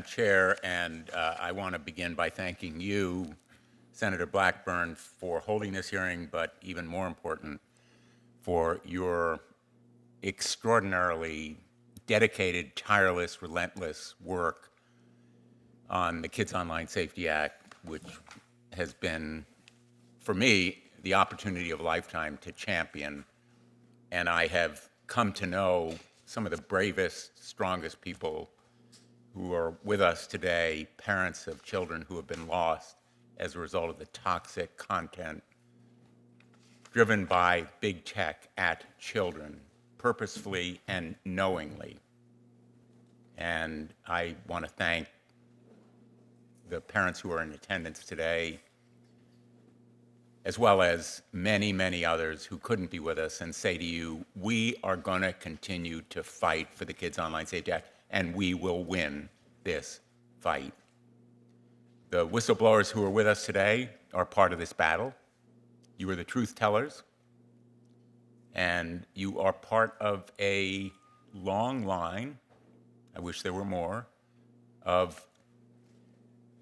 Chair, and I want to begin by thanking you, Senator Blackburn, for holding this hearing, but even more important, for your extraordinarily dedicated, tireless, relentless work on the Kids Online Safety Act, which has been, for me, the opportunity of a lifetime to champion. And I have come to know some of the bravest, strongest people who are with us today, parents of children who have been lost as a result of the toxic content driven by big tech at children, purposefully and knowingly. And I want to thank the parents who are in attendance today, as well as many, many others who couldn't be with us, and say to you, we are going to continue to fight for the Kids Online Safety Act, and we will win this fight. The whistleblowers who are with us today are part of this battle. You are the truth tellers, and you are part of a long line, I wish there were more, of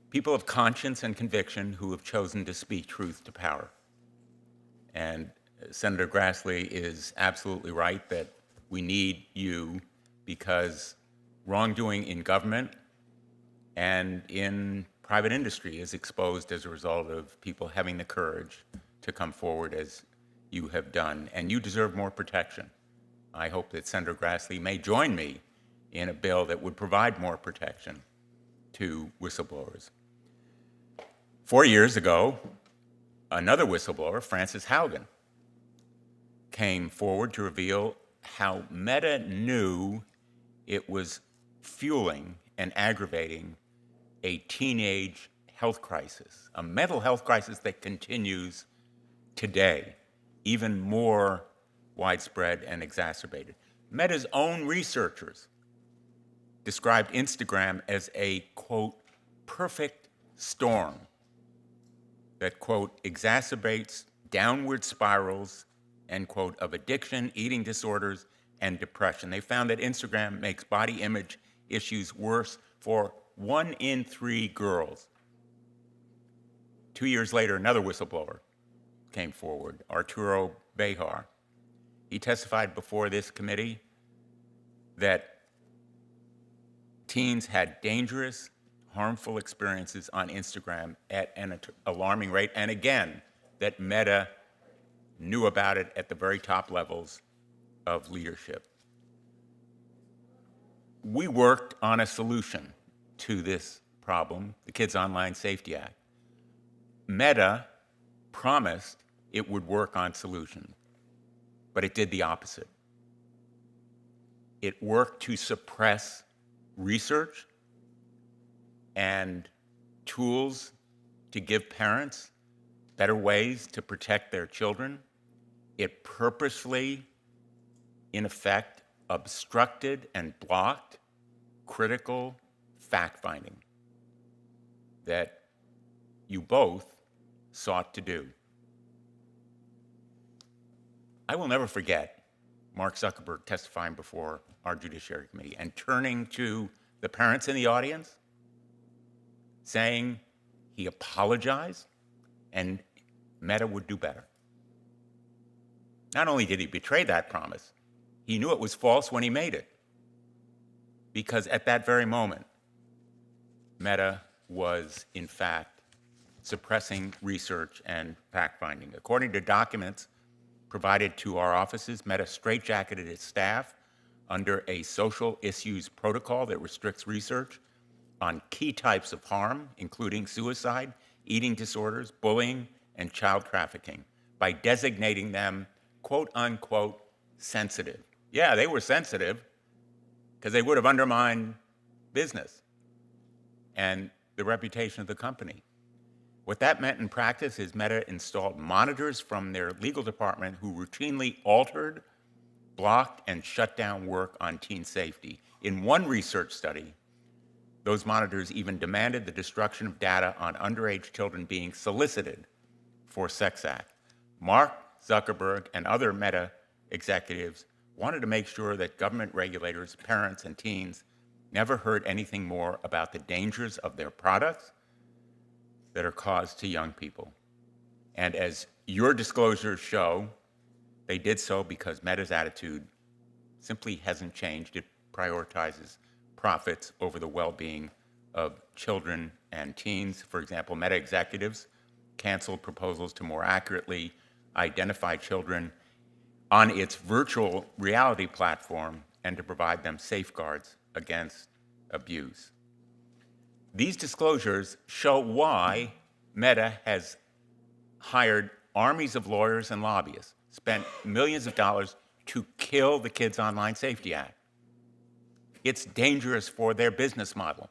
people of conscience and conviction who have chosen to speak truth to power. And Senator Grassley is absolutely right that we need you, because wrongdoing in government and in private industry is exposed as a result of people having the courage to come forward as you have done, and you deserve more protection. I hope that Senator Grassley may join me in a bill that would provide more protection to whistleblowers. 4 years ago, another whistleblower, Frances Haugen, came forward to reveal how Meta knew it was fueling and aggravating a teenage health crisis, a mental health crisis that continues today, even more widespread and exacerbated. Meta's own researchers described Instagram as a, quote, perfect storm that, quote, exacerbates downward spirals, end quote, of addiction, eating disorders, and depression. They found that Instagram makes body image issues worse for 1 in 3 girls. 2 years later, another whistleblower came forward, Arturo Bejar. He testified before this committee that teens had dangerous, harmful experiences on Instagram at an alarming rate, and again, that Meta knew about it at the very top levels of leadership. We worked on a solution to this problem, the Kids Online Safety Act. Meta promised it would work on solutions, but it did the opposite. It worked to suppress research and tools to give parents better ways to protect their children. It purposefully, in effect, obstructed and blocked critical fact-finding that you both sought to do. I will never forget Mark Zuckerberg testifying before our Judiciary Committee and turning to the parents in the audience, saying he apologized and Meta would do better. Not only did he betray that promise, he knew it was false when he made it, because at that very moment, Meta was, in fact, suppressing research and fact-finding. According to documents provided to our offices, Meta straitjacketed its staff under a social issues protocol that restricts research on key types of harm, including suicide, eating disorders, bullying, and child trafficking, by designating them, quote unquote, sensitive. Yeah, they were sensitive because they would have undermined business and the reputation of the company. What that meant in practice is Meta installed monitors from their legal department who routinely altered, blocked, and shut down work on teen safety. In one research study, those monitors even demanded the destruction of data on underage children being solicited for sex acts. Mark Zuckerberg and other Meta executives wanted to make sure that government regulators, parents, and teens Never heard anything more about the dangers of their products that are caused to young people. And as your disclosures show, they did so because Meta's attitude simply hasn't changed. It prioritizes profits over the well-being of children and teens. For example, Meta executives canceled proposals to more accurately identify children on its virtual reality platform and to provide them safeguards against abuse. These disclosures show why Meta has hired armies of lawyers and lobbyists, spent millions of dollars to kill the Kids Online Safety Act. It's dangerous for their business model,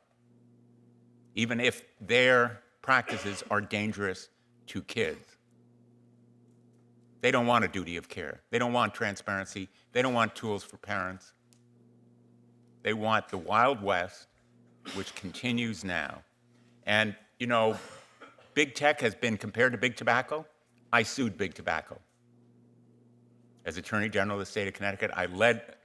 even if their practices are dangerous to kids. They don't want a duty of care. They don't want transparency. They don't want tools for parents. They want the Wild West, which continues now. And, you know, big tech has been compared to big tobacco. I sued big tobacco. As Attorney General of the state of Connecticut, I led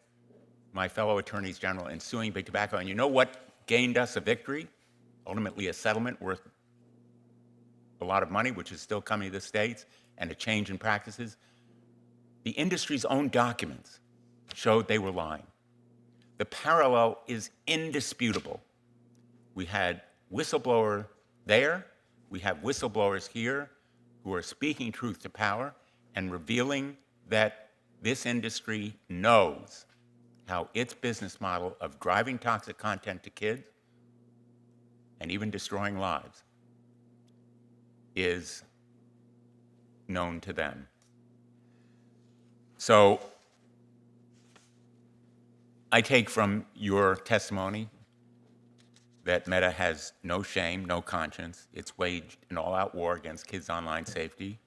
my fellow attorneys general in suing big tobacco. And you know what gained us a victory? Ultimately, a settlement worth a lot of money, which is still coming to the states, and a change in practices. The industry's own documents showed they were lying. The parallel is indisputable. We had whistleblower there. We have whistleblowers here who are speaking truth to power and revealing that this industry knows how its business model of driving toxic content to kids and even destroying lives is known to them. So I take from your testimony that Meta has no shame, no conscience. It's waged an all-out war against kids' online safety.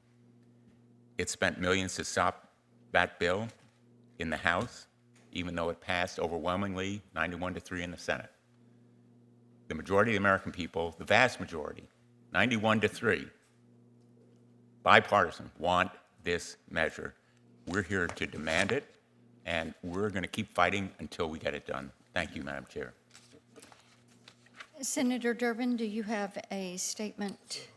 It spent millions to stop that bill in the House, even though it passed overwhelmingly 91-3 in the Senate. The majority of the American people, the vast majority, 91-3, bipartisan, want this measure. We're here to demand it, and we're going to keep fighting until we get it done. Thank you, Madam Chair. Senator Durbin, do you have a statement